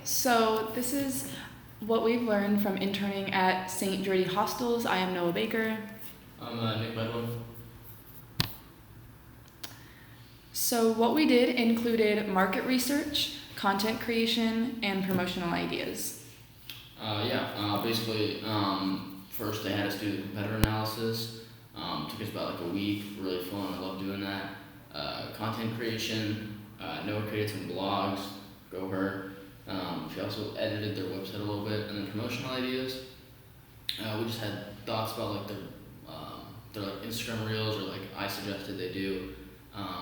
So this is what we've learned from interning at St. Jordi Hostels. I am Noah Baker. I'm Nick Bedwin. So what we did included market research, content creation, and promotional ideas. Basically, first they had us do the competitor analysis. Took us about like a week, really fun, I love doing that. Content creation, Noah created some blogs, go her. She also edited their website a little bit, and then promotional ideas. We just had thoughts about like their like Instagram reels, or like I suggested they do.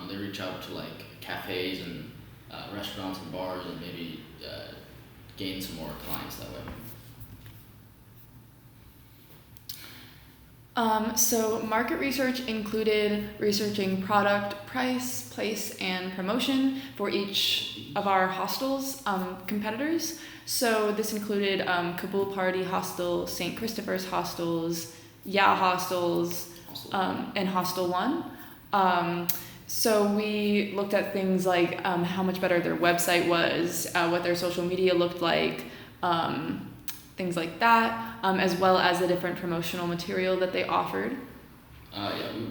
They reach out to like cafes and restaurants and bars, and maybe gain some more clients that way. So market research included researching product, price, place, and promotion for each of our hostels' competitors. So this included Kabul Party Hostel, St. Christopher's Hostels, Yeah Hostels, and Hostel One. So we looked at things like how much better their website was, what their social media looked like, things like that, as well as the different promotional material that they offered.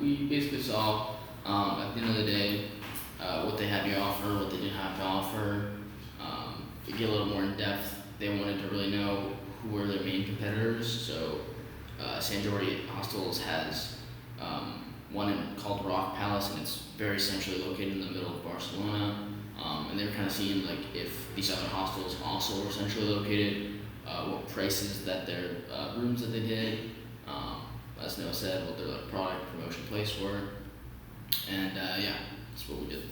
We basically saw at the end of the day what they had to offer, what they didn't have to offer. To get a little more in depth, they wanted to really know who were their main competitors. So Sant Jordi Hostels has one called Rock Palace, and it's very centrally located in the middle of Barcelona. And they were kind of seeing like if these other hostels also were centrally located, what prices that their rooms that they did, as Noah said, what their like product promotion place were, and that's what we did.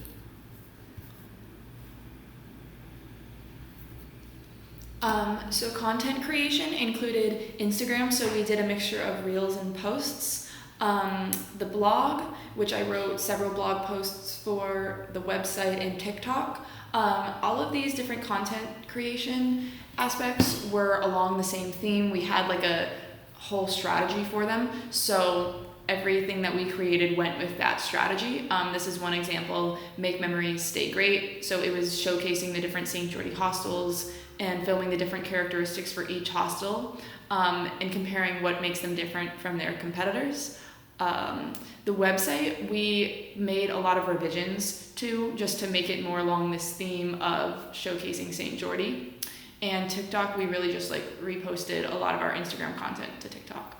So content creation included Instagram, so we did a mixture of reels and posts. The blog, which I wrote several blog posts for the website, and TikTok. All of these different content creation aspects were along the same theme. We had like a whole strategy for them, so everything that we created went with that strategy. This is one example: make memories, stay great. So it was showcasing the different St. Jordi hostels and filming the different characteristics for each hostel, and comparing what makes them different from their competitors. The website, we made a lot of revisions to, just to make it more along this theme of showcasing St. Jordi. And TikTok, we really just like reposted a lot of our Instagram content to TikTok.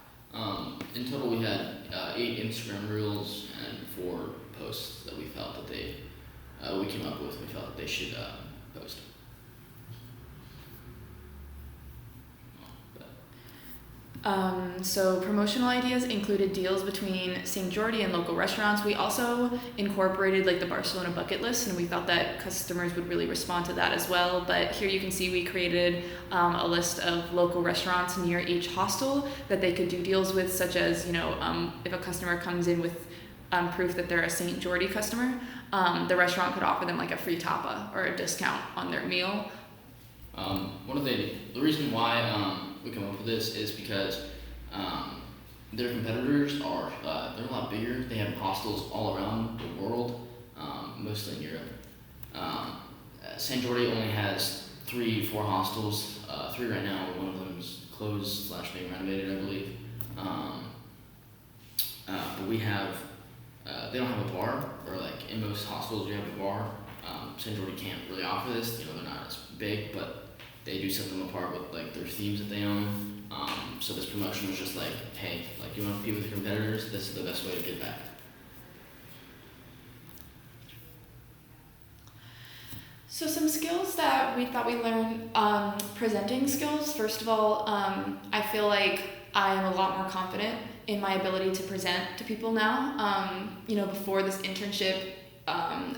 In total, we had 8 Instagram reels and 4 posts that we felt that we came up with. We felt that they should post. So promotional ideas included deals between St. Jordi and local restaurants. We also incorporated like the Barcelona bucket list, and we felt that customers would really respond to that as well. But here you can see we created a list of local restaurants near each hostel that they could do deals with, such as, if a customer comes in with proof that they're a St. Jordi customer, the restaurant could offer them like a free tapa or a discount on their meal. The reason why we come up with this is because their competitors are they're a lot bigger. They have hostels all around the world, mostly in Europe. Sant Jordi only has 3-4 hostels, 3 right now. One of them is closed / being renovated, I believe. But we have they don't have a bar, or like in most hostels you have a bar. Sant Jordi can't really offer this. They're not as big, but they do set them apart with like their themes that they own. So this promotion was just like, hey, like you want to compete with your competitors, this is the best way to get back. So some skills that we thought we learned, presenting skills. First of all, I feel like I am a lot more confident in my ability to present to people now. Before this internship,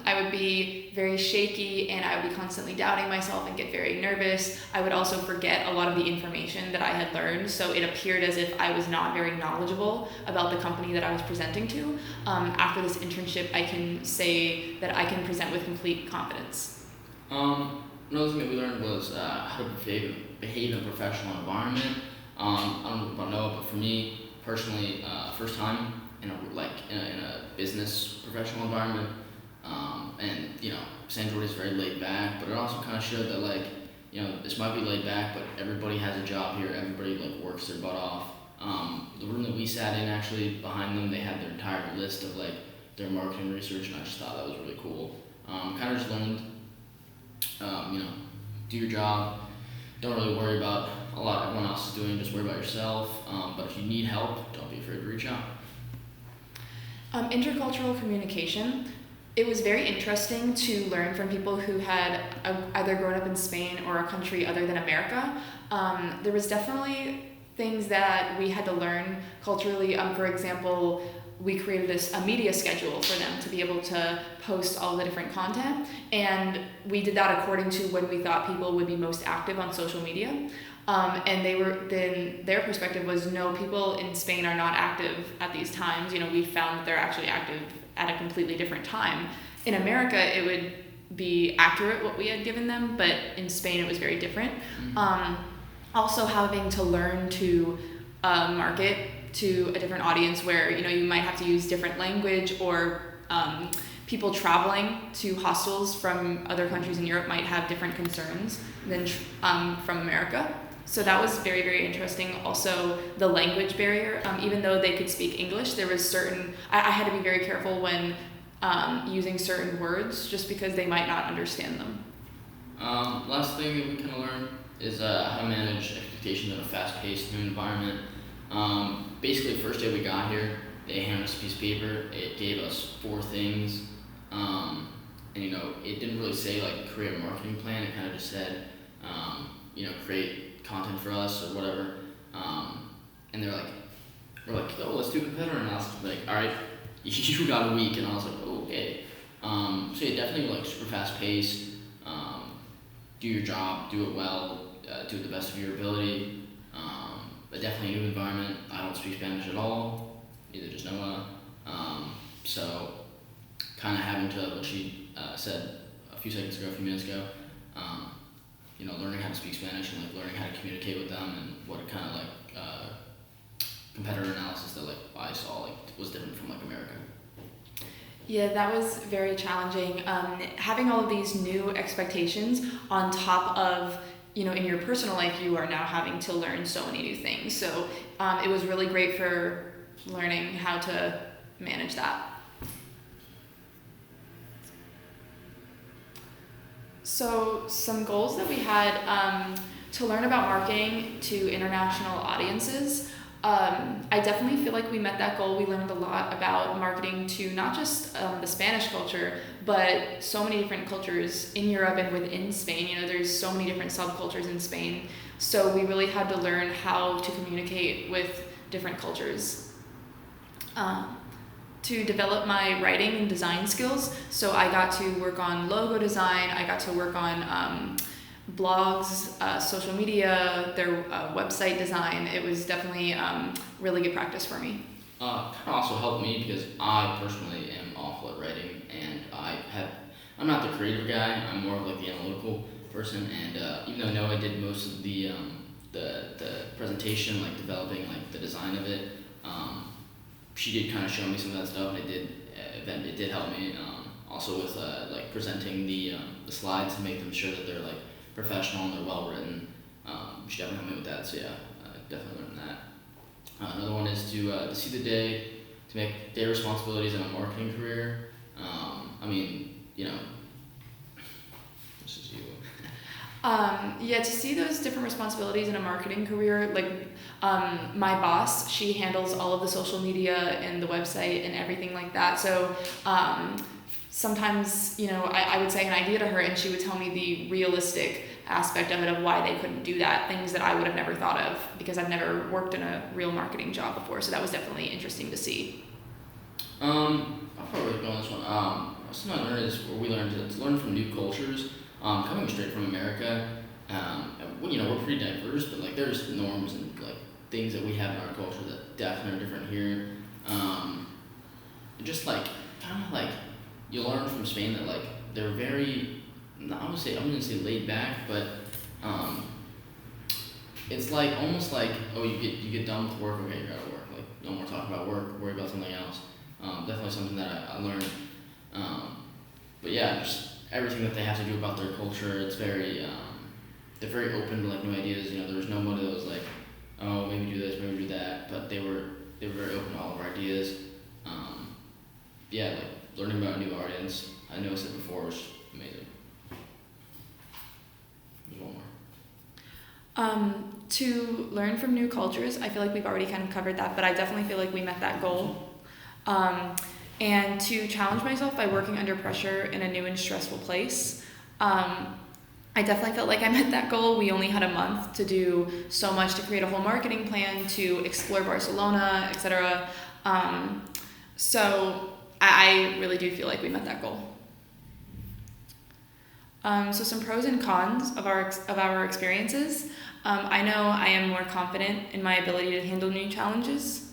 I would be very shaky, and I would be constantly doubting myself and get very nervous. I would also forget a lot of the information that I had learned, so it appeared as if I was not very knowledgeable about the company that I was presenting to. After this internship, I can say that I can present with complete confidence. Another thing that we learned was how to behave in a professional environment. I don't know about Noah, but for me personally, first time in a business professional environment. And Sant Jordi is very laid back, but it also kind of showed that this might be laid back, but everybody has a job here. Everybody like works their butt off. The room that we sat in, actually behind them, they had their entire list of like their marketing research, and I just thought that was really cool. Kind of just learned, do your job. Don't really worry about a lot everyone else is doing. Just worry about yourself. But if you need help, don't be afraid to reach out. Intercultural communication. It was very interesting to learn from people who had either grown up in Spain or a country other than America. There was definitely things that we had to learn culturally. For example, we created a media schedule for them to be able to post all the different content, and we did that according to when we thought people would be most active on social media. And their perspective was, no, people in Spain are not active at these times. We found that they're actually active at a completely different time. In America, it would be accurate what we had given them, but in Spain it was very different. Also having to learn to market to a different audience where you might have to use different language, or people traveling to hostels from other countries in Europe might have different concerns than from America. So that was very, very interesting. Also, the language barrier. Even though they could speak English, there was I had to be very careful when using certain words, just because they might not understand them. Last thing that we kind of learned is how to manage expectations in a fast-paced new environment. Basically, the first day we got here, they handed us a piece of paper. It gave us 4 things, and it didn't really say like create a marketing plan. It kind of just said, create content for us or whatever. And we're like, oh, let's do competitor analysis. Like, all right, you got a week, and I was like, oh, okay. So yeah, definitely like super fast paced. Do your job, do it well, do it the best of your ability. But definitely a new environment. I don't speak Spanish at all, neither does Noah. So kind of having to, what she said a few minutes ago, learning how to speak Spanish and like learning how to communicate with them, and what a kind of like competitor analysis that like I saw like was different from like America. Yeah, that was very challenging. Having all of these new expectations on top of, in your personal life, you are now having to learn so many new things. So it was really great for learning how to manage that. So some goals that we had, to learn about marketing to international audiences. I definitely feel like we met that goal. We learned a lot about marketing to not just the Spanish culture, but so many different cultures in Europe and within Spain. There's so many different subcultures in Spain. So we really had to learn how to communicate with different cultures. To develop my writing and design skills. So I got to work on logo design. I got to work on blogs, social media, their website design. It was definitely really good practice for me. Kind of also helped me because I personally am awful at writing, and I'm not the creative guy. I'm more of like the analytical person. And even though Noah did most of the presentation, like developing like the design of it, she did kind of show me some of that stuff, and it did help me. Also with like presenting the slides to make them sure that they're like professional and they're well written. She definitely helped me with that. So yeah, definitely learned that. Another one is to see the day, to make day responsibilities in a marketing career. This is you. To see those different responsibilities in a marketing career, like my boss, she handles all of the social media and the website and everything like that. So sometimes, I would say an idea to her, and she would tell me the realistic aspect of it, of why they couldn't do that, things that I would have never thought of because I've never worked in a real marketing job before. So that was definitely interesting to see. I'll probably go on this one. Something I learned is, or we learned, to learn from new cultures. Coming straight from America, we're pretty diverse, but like there's norms and like things that we have in our culture that definitely are different here. Just like kind of like you learn from Spain that like they're very, I'm gonna say laid back, but it's like almost like, oh, you get done with work, okay, you gotta work. Like no more talking about work, worry about something else. Definitely something that I learned. But yeah, just everything that they have to do about their culture, it's very they're very open to like new ideas. You know, there was no one that was like, oh, maybe do this, maybe do that. But they were very open to all of our ideas. Yeah, like learning about a new audience. I know I said before was amazing. There's one more. To learn from new cultures, I feel like we've already kind of covered that, but I definitely feel like we met that goal. And to challenge myself by working under pressure in a new and stressful place. I definitely felt like I met that goal. We only had a month to do so much, to create a whole marketing plan, to explore Barcelona, etc. So I really do feel like we met that goal. So some pros and cons of our experiences. I know I am more confident in my ability to handle new challenges.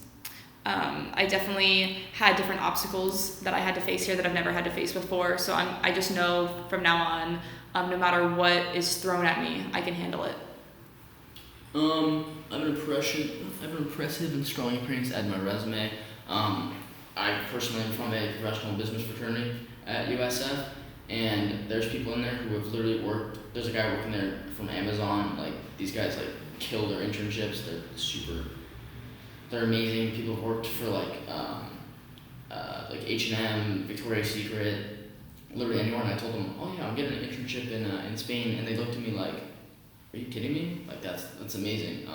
I definitely had different obstacles that I had to face here that I've never had to face before. So I just know from now on, no matter what is thrown at me, I can handle it. I have an impressive and strong experience to add to my resume. I personally am from a professional business fraternity at USF, and there's people in there who have literally worked. There's a guy working there from Amazon. Like, these guys like kill their internships. They're amazing. People have worked for like H&M, Victoria's Secret, literally anywhere. And I told them, oh yeah, I'm getting an internship in Spain, and they looked at me like, are you kidding me? Like, that's amazing.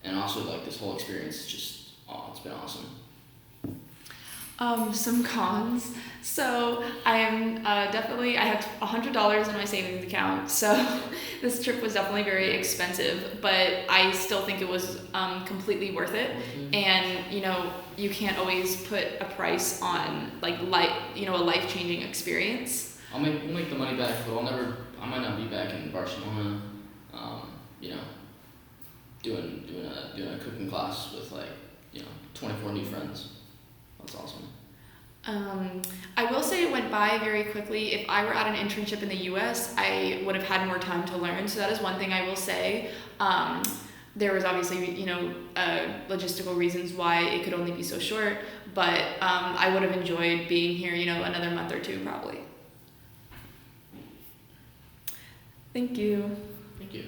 And also like this whole experience, it's been awesome. Some cons. So I am I have $100 in my savings account. So this trip was definitely very expensive, but I still think it was completely worth it. Mm-hmm. And you can't always put a price on like a life-changing experience. We'll make the money back, but I might not be back in Barcelona. Doing a cooking class with 24 new friends. That's awesome. I will say it went by very quickly. If I were at an internship in the US, I would have had more time to learn. So that is one thing I will say. There was obviously, logistical reasons why it could only be so short, but I would have enjoyed being here, another month or two probably. Thank you. Thank you.